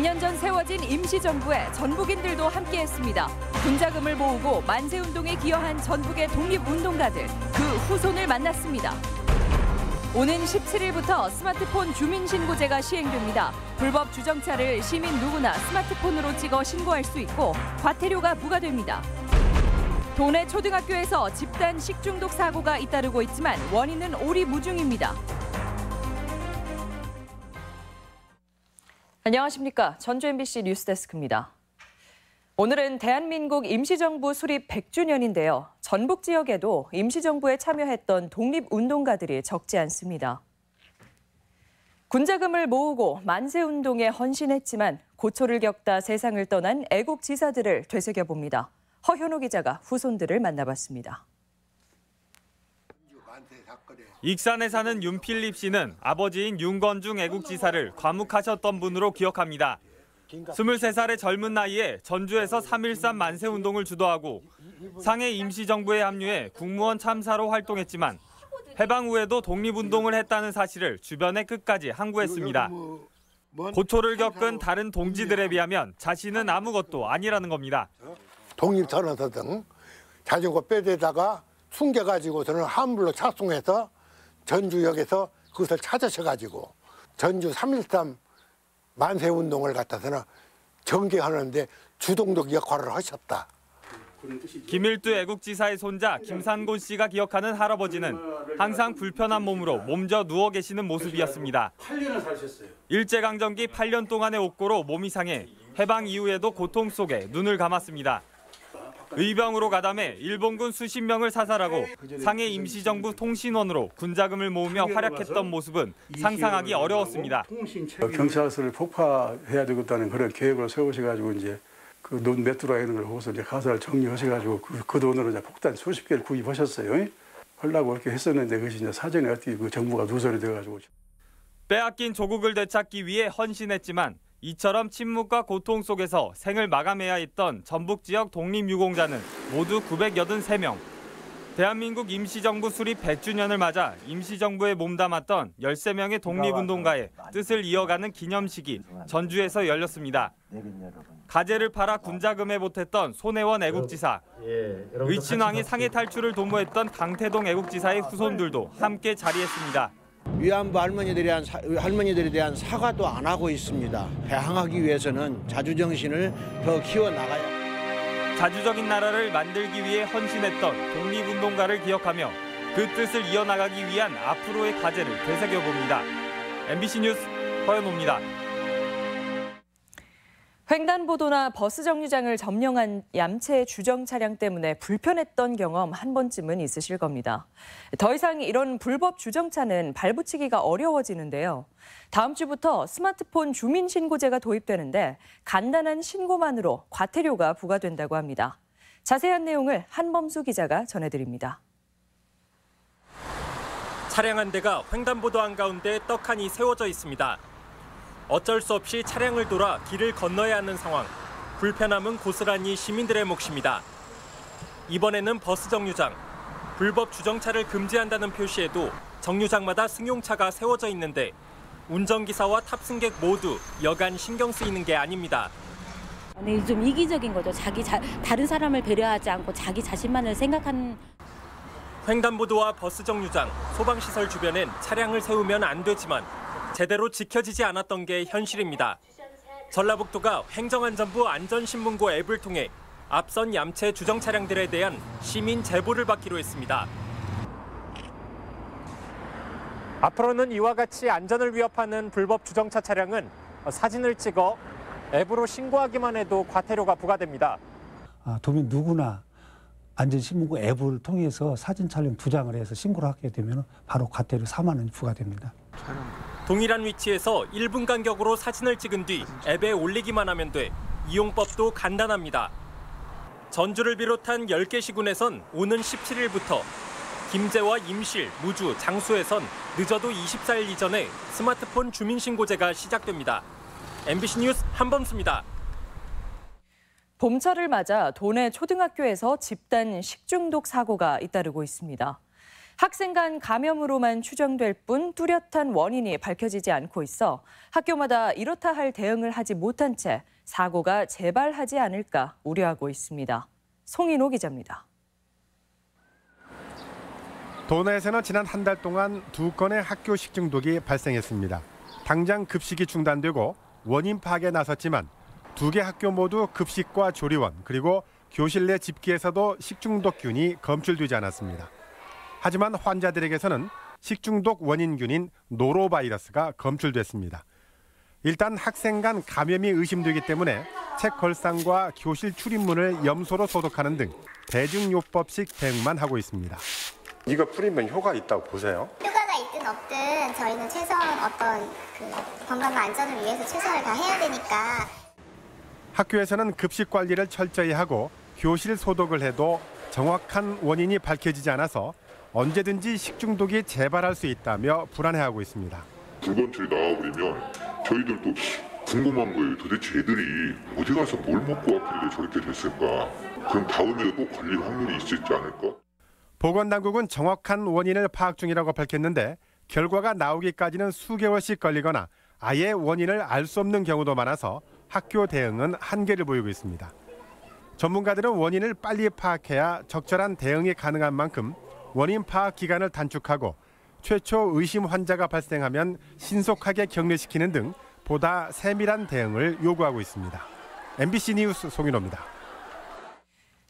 100년 전 세워진 임시정부에 전북인들도 함께했습니다. 군자금을 모으고 만세운동에 기여한 전북의 독립운동가들, 그 후손을 만났습니다. 오는 17일부터 스마트폰 주민신고제가 시행됩니다. 불법 주정차를 시민 누구나 스마트폰으로 찍어 신고할 수 있고 과태료가 부과됩니다. 도내 초등학교에서 집단 식중독 사고가 잇따르고 있지만 원인은 오리무중입니다. 안녕하십니까. 전주 MBC 뉴스데스크입니다. 오늘은 대한민국 임시정부 수립 100주년인데요. 전북 지역에도 임시정부에 참여했던 독립운동가들이 적지 않습니다. 군자금을 모으고 만세운동에 헌신했지만 고초를 겪다 세상을 떠난 애국지사들을 되새겨봅니다. 허현호 기자가 후손들을 만나봤습니다. 익산에 사는 윤필립 씨는 아버지인 윤건중 애국지사를 과묵하셨던 분으로 기억합니다. 23살의 젊은 나이에 전주에서 3.13 만세운동을 주도하고 상해 임시정부에 합류해 국무원 참사로 활동했지만 해방 후에도 독립운동을 했다는 사실을 주변에 끝까지 항구했습니다. 고초를 겪은 다른 동지들에 비하면 자신은 아무것도 아니라는 겁니다. 독립선언서 등 자전거 빼대다가 숨겨가지고서는 함부로 착송해서 전주역에서 그것을 찾으셔가지고 전주 3.13 만세운동을 갖다서는 전개하는데 주동적 역할을 하셨다. 김일두 애국지사의 손자 김산곤 씨가 기억하는 할아버지는 항상 불편한 몸으로 몸져 누워 계시는 모습이었습니다. 8년을 사셨어요. 일제강점기 8년 동안의 옥고로 몸이 상해 해방 이후에도 고통 속에 눈을 감았습니다. 의병으로 가담해 일본군 수십 명을 사살하고 상해 임시정부 통신원으로 군자금을 모으며 활약했던 모습은 상상하기 어려웠습니다. 경찰서를 폭파해야 되겠다는 그런 계획을 세우셔가지고 이제 그 돈 몇 들어와 있는 걸 보고서 이제 가사를 정리하셔가지고 그 돈으로 이제 폭탄 수십 개를 구입하셨어요. 하려고 이렇게 했었는데 그것이 이제 사전에 어떻게 그 정부가 누설이 돼가지고 빼앗긴 조국을 되찾기 위해 헌신했지만 이처럼 침묵과 고통 속에서 생을 마감해야 했던 전북 지역 독립유공자는 모두 983명. 대한민국 임시정부 수립 100주년을 맞아 임시정부에 몸담았던 13명의 독립운동가의 뜻을 이어가는 기념식이 전주에서 열렸습니다. 가재를 팔아 군자금에 보탰던 손혜원 애국지사, 의친왕이 상해 탈출을 도모했던 강태동 애국지사의 후손들도 함께 자리했습니다. 위안부 할머니들에 대한 사과도 안 하고 있습니다. 대항하기 위해서는 자주정신을 더 키워나가야. 자주적인 나라를 만들기 위해 헌신했던 독립운동가를 기억하며 그 뜻을 이어나가기 위한 앞으로의 과제를 되새겨봅니다. MBC 뉴스 허현호입니다. 횡단보도나 버스 정류장을 점령한 얌체 주정 차량 때문에 불편했던 경험 한 번쯤은 있으실 겁니다. 더 이상 이런 불법 주정차는 발붙이기가 어려워지는데요. 다음 주부터 스마트폰 주민신고제가 도입되는데 간단한 신고만으로 과태료가 부과된다고 합니다. 자세한 내용을 한범수 기자가 전해드립니다. 차량 한 대가 횡단보도 한가운데 떡하니 세워져 있습니다. 어쩔 수 없이 차량을 돌아 길을 건너야 하는 상황. 불편함은 고스란히 시민들의 몫입니다. 이번에는 버스 정류장. 불법 주정차를 금지한다는 표시에도 정류장마다 승용차가 세워져 있는데 운전기사와 탑승객 모두 여간 신경 쓰이는 게 아닙니다. 네, 좀 이기적인 거죠. 다른 사람을 배려하지 않고 자기 자신만을 생각하는. 횡단보도와 버스 정류장, 소방시설 주변엔 차량을 세우면 안 되지만 제대로 지켜지지 않았던 게 현실입니다. 전라북도가 행정안전부 안전신문고 앱을 통해 앞선 얌체 주정 차량들에 대한 시민 제보를 받기로 했습니다. 앞으로는 이와 같이 안전을 위협하는 불법 주정차 차량은 사진을 찍어 앱으로 신고하기만 해도 과태료가 부과됩니다. 도민 누구나 안전신문고 앱을 통해서 사진 촬영 2장을 해서 신고를 하게 되면 바로 과태료 4만 원이 부과됩니다. 동일한 위치에서 1분 간격으로 사진을 찍은 뒤 앱에 올리기만 하면 돼 이용법도 간단합니다. 전주를 비롯한 10개 시군에선 오는 17일부터 김제와 임실, 무주, 장수에선 늦어도 24일 이전에 스마트폰 주민신고제가 시작됩니다. MBC 뉴스 한범수입니다. 봄철을 맞아 도내 초등학교에서 집단 식중독 사고가 잇따르고 있습니다. 학생 간 감염으로만 추정될 뿐 뚜렷한 원인이 밝혀지지 않고 있어 학교마다 이렇다 할 대응을 하지 못한 채 사고가 재발하지 않을까 우려하고 있습니다. 송인호 기자입니다. 도내에서는 지난 한 달 동안 2건의 학교 식중독이 발생했습니다. 당장 급식이 중단되고 원인 파악에 나섰지만 2개 학교 모두 급식과 조리원 그리고 교실 내 집기에서도 식중독균이 검출되지 않았습니다. 하지만 환자들에게서는 식중독 원인균인 노로바이러스가 검출됐습니다. 일단 학생 간 감염이 의심되기 때문에 책 걸상과 교실 출입문을 염소로 소독하는 등 대중요법식 대응만 하고 있습니다. 이거 뿌리면 효과 있다고 보세요? 효과가 있든 없든 저희는 최소한 어떤 건강과 안전을 위해서 최선을 다해야 되니까. 학교에서는 급식 관리를 철저히 하고 교실 소독을 해도 정확한 원인이 밝혀지지 않아서 언제든지 식중독이 재발할 수 있다며 불안해하고 있습니다. 불건출이 나와버리면 저희들도 궁금한 거예요. 도대체 애들이 어디 가서 뭘 먹고 왔길래 저렇게 됐을까? 그럼 다음에도 또 걸릴 확률이 있지 않을까? 보건당국은 정확한 원인을 파악 중이라고 밝혔는데 결과가 나오기까지는 수개월씩 걸리거나 아예 원인을 알 수 없는 경우도 많아서 학교 대응은 한계를 보이고 있습니다. 전문가들은 원인을 빨리 파악해야 적절한 대응이 가능한 만큼 원인 파악 기간을 단축하고 최초 의심 환자가 발생하면 신속하게 격리시키는 등 보다 세밀한 대응을 요구하고 있습니다. MBC 뉴스 송인호입니다.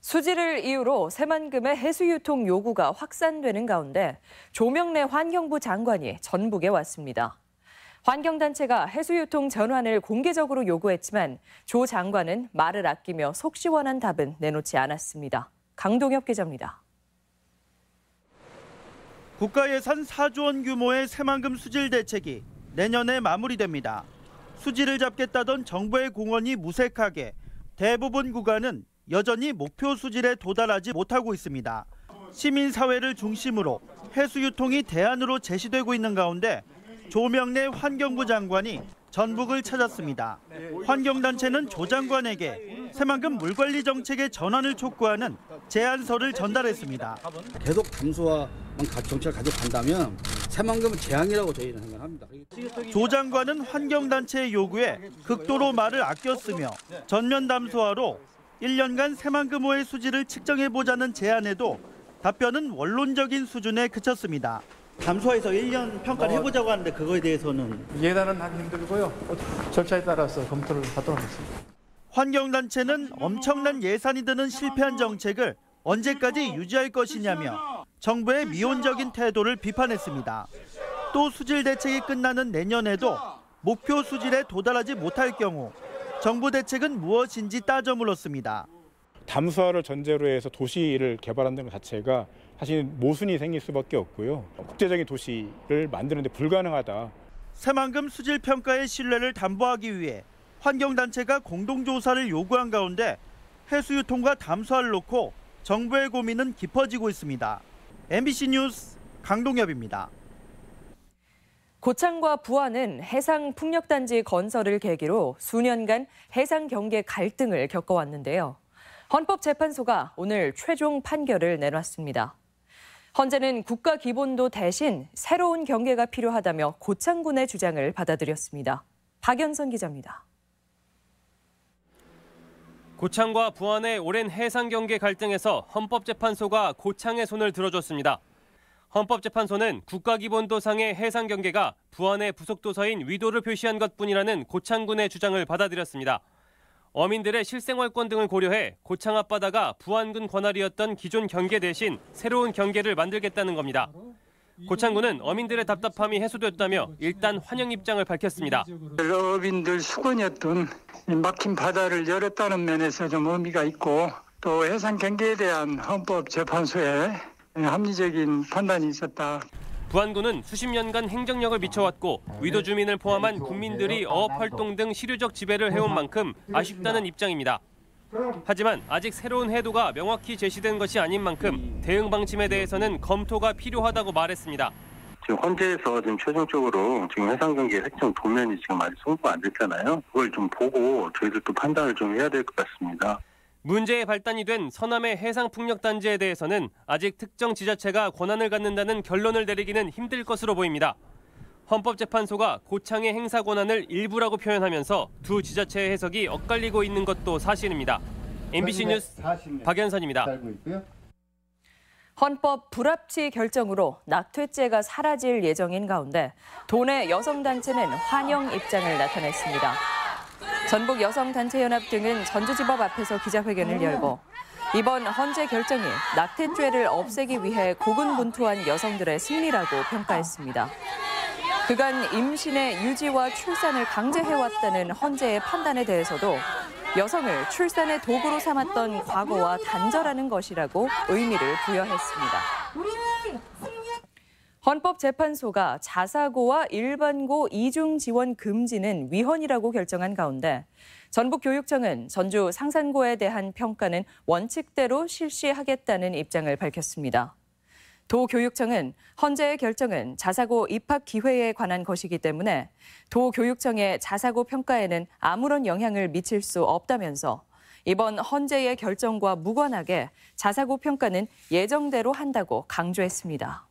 수질을 이유로 새만금의 해수유통 요구가 확산되는 가운데 조명래 환경부 장관이 전북에 왔습니다. 환경단체가 해수유통 전환을 공개적으로 요구했지만 조 장관은 말을 아끼며 속 시원한 답은 내놓지 않았습니다. 강동엽 기자입니다. 국가 예산 4조 원 규모의 새만금 수질 대책이 내년에 마무리됩니다. 수질을 잡겠다던 정부의 공언이 무색하게 대부분 구간은 여전히 목표 수질에 도달하지 못하고 있습니다. 시민사회를 중심으로 해수유통이 대안으로 제시되고 있는 가운데 조명래 환경부 장관이 전북을 찾았습니다. 환경단체는 조 장관에게 새만금 물관리 정책의 전환을 촉구하는 제안서를 전달했습니다. 계속 담수화만 정책을 가져간다면 새만금은 재앙이라고 저희는 생각합니다. 조 장관은 환경단체의 요구에 극도로 말을 아꼈으며 전면 담수화로 1년간 새만금호의 수질을 측정해보자는 제안에도 답변은 원론적인 수준에 그쳤습니다. 담수화해서 1년 평가를 해보자고 하는데 그거에 대해서는 예단은 하기 힘들고요. 절차에 따라서 검토를 하도록 하겠습니다. 환경단체는 엄청난 예산이 드는 실패한 정책을 언제까지 유지할 것이냐며 정부의 미온적인 태도를 비판했습니다. 또 수질 대책이 끝나는 내년에도 목표 수질에 도달하지 못할 경우 정부 대책은 무엇인지 따져 물었습니다. 담수화를 전제로 해서 도시를 개발한다는 것 자체가 사실 모순이 생길 수밖에 없고요. 국제적인 도시를 만드는 데 불가능하다. 새만금 수질 평가의 신뢰를 담보하기 위해 환경단체가 공동조사를 요구한 가운데 해수유통과 담수화를 놓고 정부의 고민은 깊어지고 있습니다. MBC 뉴스 강동엽입니다. 고창과 부안은 해상풍력단지 건설을 계기로 수년간 해상 경계 갈등을 겪어왔는데요. 헌법재판소가 오늘 최종 판결을 내놨습니다. 헌재는 국가기본도 대신 새로운 경계가 필요하다며 고창군의 주장을 받아들였습니다. 박연선 기자입니다. 고창과 부안의 오랜 해상 경계 갈등에서 헌법재판소가 고창의 손을 들어줬습니다. 헌법재판소는 국가기본도상의 해상 경계가 부안의 부속도서인 위도를 표시한 것뿐이라는 고창군의 주장을 받아들였습니다. 어민들의 실생활권 등을 고려해 고창 앞바다가 부안군 관할이었던 기존 경계 대신 새로운 경계를 만들겠다는 겁니다. 고창군은 어민들의 답답함이 해소됐다며 일단 환영 입장을 밝혔습니다. 어민들 수건이었던 막힌 바다를 열었다는 면에서 좀 의미가 있고 또 해상 경계에 대한 헌법재판소의 합리적인 판단이 있었다. 부안군은 수십 년간 행정력을 미쳐왔고 위도 주민을 포함한 국민들이 어업 활동 등 실효적 지배를 해온 만큼 아쉽다는 입장입니다. 하지만 아직 새로운 해도가 명확히 제시된 것이 아닌 만큼 대응 방침에 대해서는 검토가 필요하다고 말했습니다. 지금 헌재에서 지금 최종적으로 지금 해상경계 획정 도면이 지금 아직 송부가 안 됐잖아요. 그걸 좀 보고 저희들도 판단을 좀 해야 될 것 같습니다. 문제의 발단이 된 서남의 해상풍력단지에 대해서는 아직 특정 지자체가 권한을 갖는다는 결론을 내리기는 힘들 것으로 보입니다. 헌법재판소가 고창의 행사 권한을 일부라고 표현하면서 두 지자체의 해석이 엇갈리고 있는 것도 사실입니다. MBC 뉴스 박연선입니다. 헌법 불합치 결정으로 낙퇴죄가 사라질 예정인 가운데 도내 여성단체는 환영 입장을 나타냈습니다. 전북여성단체연합 등은 전주지법 앞에서 기자회견을 열고 이번 헌재 결정이 낙태죄를 없애기 위해 고군분투한 여성들의 승리라고 평가했습니다. 그간 임신의 유지와 출산을 강제해왔다는 헌재의 판단에 대해서도 여성을 출산의 도구로 삼았던 과거와 단절하는 것이라고 의미를 부여했습니다. 헌법재판소가 자사고와 일반고 이중 지원 금지는 위헌이라고 결정한 가운데 전북교육청은 전주 상산고에 대한 평가는 원칙대로 실시하겠다는 입장을 밝혔습니다. 도교육청은 헌재의 결정은 자사고 입학 기회에 관한 것이기 때문에 도교육청의 자사고 평가에는 아무런 영향을 미칠 수 없다면서 이번 헌재의 결정과 무관하게 자사고 평가는 예정대로 한다고 강조했습니다.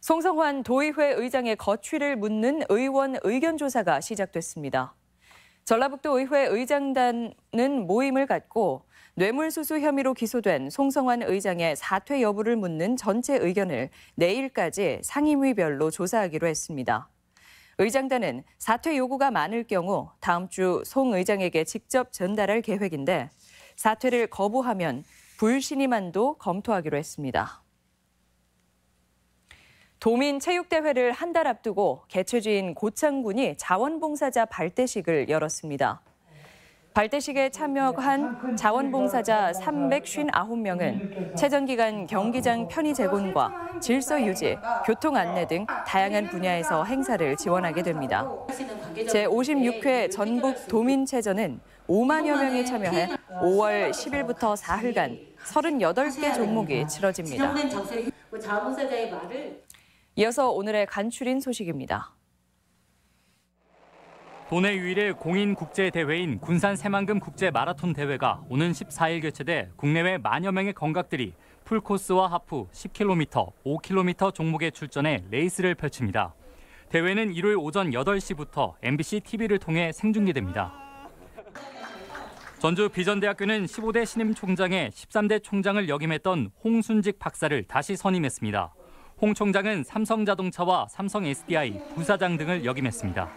송성환 도의회 의장의 거취를 묻는 의원 의견조사가 시작됐습니다. 전라북도 의회 의장단은 모임을 갖고 뇌물수수 혐의로 기소된 송성환 의장의 사퇴 여부를 묻는 전체 의견을 내일까지 상임위별로 조사하기로 했습니다. 의장단은 사퇴 요구가 많을 경우 다음 주 송 의장에게 직접 전달할 계획인데 사퇴를 거부하면 불신임안도 검토하기로 했습니다. 도민체육대회를 한 달 앞두고 개최지인 고창군이 자원봉사자 발대식을 열었습니다. 발대식에 참여한 자원봉사자 359명은 체전기간 경기장 편의 재건과 질서 유지, 교통 안내 등 다양한 분야에서 행사를 지원하게 됩니다. 제56회 전북 도민체전은 5만여 명이 참여해 5월 10일부터 사흘간 38개 종목이 치러집니다. 이어서 오늘의 간추린 소식입니다. 도내 유일의 공인 국제대회인 군산 새만금 국제마라톤 대회가 오는 14일 개최돼 국내외 만여 명의 건각들이 풀코스와 하프 10km, 5km 종목에 출전해 레이스를 펼칩니다. 대회는 일요일 오전 8시부터 MBC TV를 통해 생중계됩니다. 전주 비전대학교는 15대 신임 총장에 13대 총장을 역임했던 홍순직 박사를 다시 선임했습니다. 홍 총장은 삼성자동차와 삼성 SDI 부사장 등을 역임했습니다.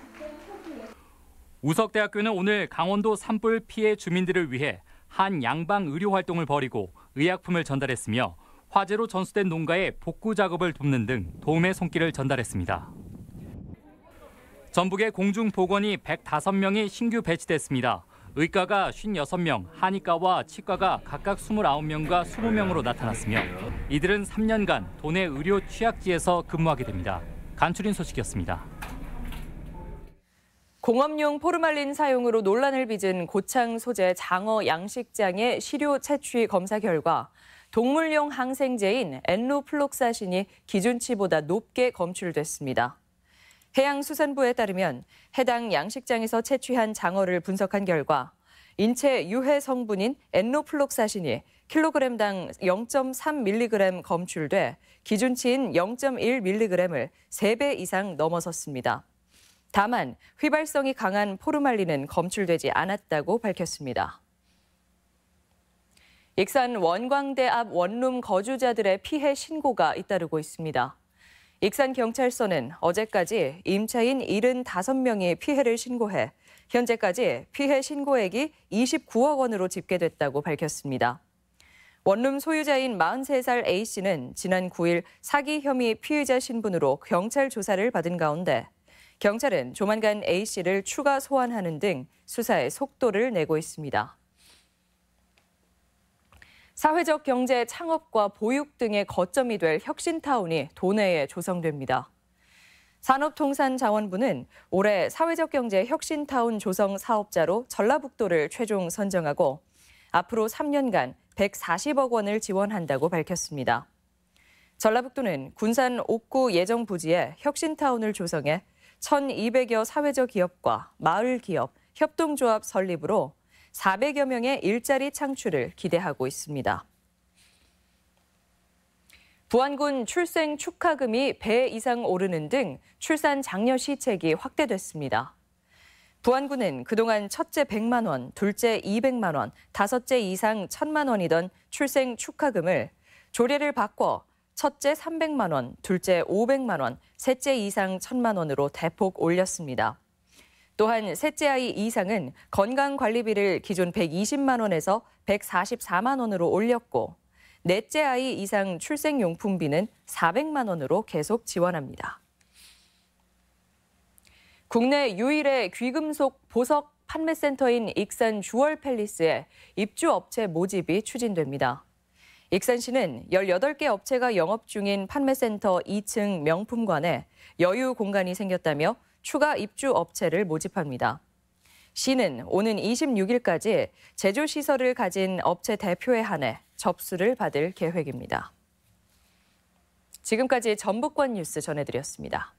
우석대학교는 오늘 강원도 산불 피해 주민들을 위해 한 양방 의료 활동을 벌이고 의약품을 전달했으며 화재로 전수된 농가에 복구 작업을 돕는 등 도움의 손길을 전달했습니다. 전북의 공중보건이 105명이 신규 배치됐습니다. 의과가 56명, 한의과와 치과가 각각 29명과 20명으로 나타났으며 이들은 3년간 도내 의료 취약지에서 근무하게 됩니다. 간추린 소식이었습니다. 공업용 포르말린 사용으로 논란을 빚은 고창 소재 장어 양식장의 시료 채취 검사 결과 동물용 항생제인 엔로플록사신이 기준치보다 높게 검출됐습니다. 해양수산부에 따르면 해당 양식장에서 채취한 장어를 분석한 결과 인체 유해 성분인 엔로플록사신이 킬로그램당 0.3mg 검출돼 기준치인 0.1mg을 3배 이상 넘어섰습니다. 다만 휘발성이 강한 포르말린은 검출되지 않았다고 밝혔습니다. 익산 원광대 앞 원룸 거주자들의 피해 신고가 잇따르고 있습니다. 익산경찰서는 어제까지 임차인 75명이 피해를 신고해 현재까지 피해 신고액이 29억 원으로 집계됐다고 밝혔습니다. 원룸 소유자인 43살 A씨는 지난 9일 사기 혐의 피의자 신분으로 경찰 조사를 받은 가운데 경찰은 조만간 A씨를 추가 소환하는 등 수사에 속도를 내고 있습니다. 사회적 경제 창업과 보육 등의 거점이 될 혁신타운이 도내에 조성됩니다. 산업통상자원부는 올해 사회적 경제 혁신타운 조성 사업자로 전라북도를 최종 선정하고 앞으로 3년간 140억 원을 지원한다고 밝혔습니다. 전라북도는 군산 옥구 예정 부지에 혁신타운을 조성해 1,200여 사회적 기업과 마을 기업, 협동조합 설립으로 400여 명의 일자리 창출을 기대하고 있습니다. 부안군 출생 축하금이 배 이상 오르는 등 출산 장려 시책이 확대됐습니다. 부안군은 그동안 첫째 100만 원, 둘째 200만 원, 다섯째 이상 1,000만 원이던 출생 축하금을 조례를 바꿔 첫째 300만 원, 둘째 500만 원, 셋째 이상 1,000만 원으로 대폭 올렸습니다. 또한 셋째 아이 이상은 건강관리비를 기존 120만 원에서 144만 원으로 올렸고 넷째 아이 이상 출생용품비는 400만 원으로 계속 지원합니다. 국내 유일의 귀금속 보석 판매센터인 익산 주얼팰리스에 입주업체 모집이 추진됩니다. 익산시는 18개 업체가 영업 중인 판매센터 2층 명품관에 여유 공간이 생겼다며 추가 입주업체를 모집합니다. 시는 오는 26일까지 제조시설을 가진 업체 대표에 한해 접수를 받을 계획입니다. 지금까지 전북권 뉴스 전해드렸습니다.